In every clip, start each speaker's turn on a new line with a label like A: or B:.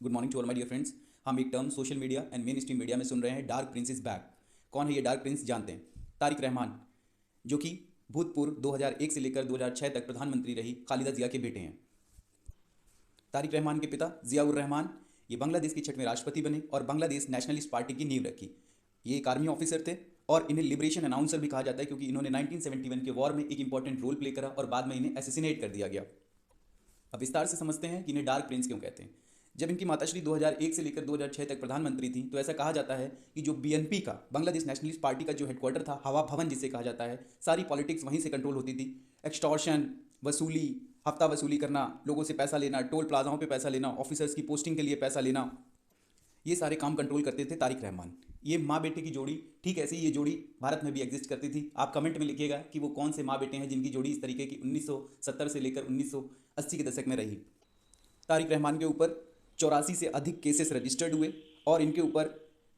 A: Good morning to all my dear friends. हम एक term social media and mainstream media में सुन रहे हैं, डार्क प्रिंस इज बैक। कौन है ये डार्क प्रिंस, जानते हैं। तारिक रहमान, जो कि भूतपूर्व 2001 से लेकर 2006 तक प्रधानमंत्री रही खालिदा जिया के बेटे हैं। तारिक रहमान के पिता जियाउर रहमान ये बांग्लादेश के 6वें राष्ट्रपति बने और बांग्लादेश नेशनलिस्ट पार्टी की नींव रखी। ये एक आर्मी ऑफिसर थे और इन्हें लिबरेशन अनाउंसर भी कहा जाता है, क्योंकि इन्होंने 1971 के वॉर में एक इंपॉर्टेंट रोल प्ले करा और बाद में इन्हें एसेसिनेट कर दिया गया। अब विस्तार से समझते हैं कि इन्हें डार्क प्रिंस क्यों कहते हैं। जब इनकी माताश्री 2001 से लेकर 2006 तक प्रधानमंत्री थी, तो ऐसा कहा जाता है कि जो बीएनपी का, बांग्लादेश नेशनलिस्ट पार्टी का जो हेडक्वार्टर था, हवा भवन जिसे कहा जाता है, सारी पॉलिटिक्स वहीं से कंट्रोल होती थी। एक्सटॉर्शन, वसूली, हफ्ता वसूली करना, लोगों से पैसा लेना, टोल प्लाजाओं पे पैसा लेना, ऑफिसर्स की पोस्टिंग के लिए पैसा लेना, ये सारे काम कंट्रोल करते थे तारिक रहमान। ये माँ बेटे की जोड़ी, ठीक ऐसी ये जोड़ी भारत में भी एग्जिस्ट करती थी। आप कमेंट में लिखिएगा कि वो कौन से माँ बेटे हैं जिनकी जोड़ी इस तरीके की 1970 से लेकर 1980 के दशक में रही। तारिक रहमान के ऊपर 84 से अधिक केसेस रजिस्टर्ड हुए और इनके ऊपर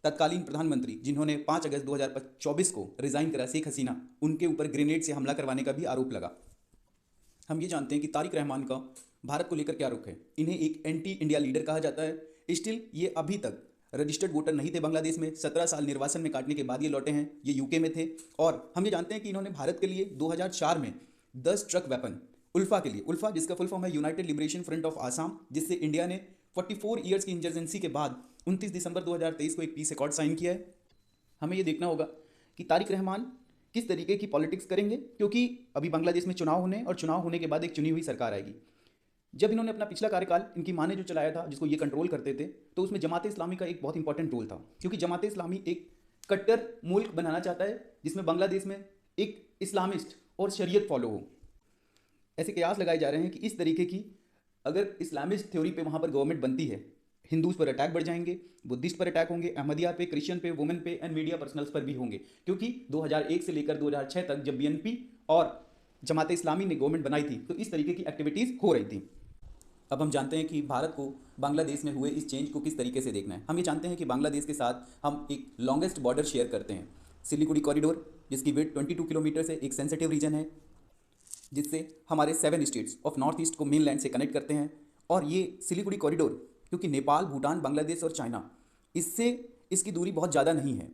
A: तत्कालीन प्रधानमंत्री, जिन्होंने 5 अगस्त 2024 को रिजाइन करा, शेख हसीना, उनके ऊपर ग्रेनेड से हमला करवाने का भी आरोप लगा। हम ये जानते हैं कि तारिक रहमान का भारत को लेकर क्या रुख है। इन्हें एक एंटी इंडिया लीडर कहा जाता है। स्टिल ये अभी तक रजिस्टर्ड वोटर नहीं थे बांग्लादेश में। 17 साल निर्वासन में काटने के बाद ये लौटे हैं। ये यूके में थे और हम ये जानते हैं कि इन्होंने भारत के लिए 2004 में 10 ट्रक वेपन उल्फा के लिए, उल्फा जिसका फुल फॉर्म है United liberation front of Assam, जिससे इंडिया ने 44 ईयर्स की इंजर्जेंसी के बाद 29 दिसंबर 2023 को एक पीस अकॉर्ड साइन किया है। हमें ये देखना होगा कि तारिक रहमान किस तरीके की पॉलिटिक्स करेंगे, क्योंकि अभी बांग्लादेश में चुनाव होने और चुनाव होने के बाद एक चुनी हुई सरकार आएगी। जब इन्होंने अपना पिछला कार्यकाल, इनकी माँ ने जो चलाया था, जिसको ये कंट्रोल करते थे, तो उसमें जमात इस्लामी का एक बहुत इंपॉर्टेंट रोल था, क्योंकि जमात इस्लामी एक कट्टर मुल्क बनाना चाहता है जिसमें बांग्लादेश में एक इस्लामिस्ट और शरीयत फॉलो हो। ऐसे कयास लगाए जा रहे हैं कि इस तरीके की अगर इस्लामिस्ट थ्योरी पे वहाँ पर गवर्नमेंट बनती है, हिंदूज पर अटैक बढ़ जाएंगे, बुद्धिस्ट पर अटैक होंगे, अहमदिया पे, क्रिश्चियन पे, वुमेन पे एंड मीडिया पर्सनल्स पर भी होंगे। क्योंकि 2001 से लेकर 2006 तक जब बीएनपी और जमात इस्लामी ने गवर्नमेंट बनाई थी, तो इस तरीके की एक्टिविटीज़ हो रही थी। अब हम जानते हैं कि भारत को बांग्लादेश में हुए इस चेंज को किस तरीके से देखना है। हम ये जानते हैं कि बांग्लादेश के साथ हम एक लॉन्गेस्ट बॉर्डर शेयर करते हैं, सिलीगुड़ी कॉरिडोर, जिसकी विड्थ 22 किलोमीटर से एक सेंसिटिव रीजन है, जिससे हमारे 7 स्टेट्स ऑफ नॉर्थ ईस्ट को मेन लैंड से कनेक्ट करते हैं। और ये सिलीगुड़ी कॉरिडोर, क्योंकि नेपाल, भूटान, बांग्लादेश और चाइना, इससे इसकी दूरी बहुत ज़्यादा नहीं है,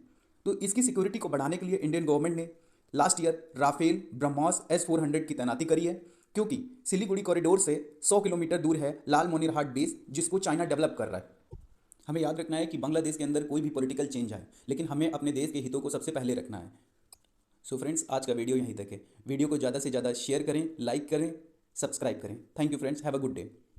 A: तो इसकी सिक्योरिटी को बढ़ाने के लिए इंडियन गवर्नमेंट ने last year Rafale, BrahMos S-400 की तैनाती करी है। क्योंकि सिलीगुड़ी कॉरिडोर से 100 किलोमीटर दूर है लाल मोनिरहाट बेस, जिसको चाइना डेवलप कर रहा है। हमें याद रखना है कि बांग्लादेश के अंदर कोई भी पॉलिटिकल चेंज आए, लेकिन हमें अपने देश के हितों को सबसे पहले रखना है। सो फ्रेंड्स, आज का वीडियो यहीं तक है। वीडियो को ज़्यादा से ज़्यादा शेयर करें, लाइक करें, सब्सक्राइब करें। Thank you friends, have a good day.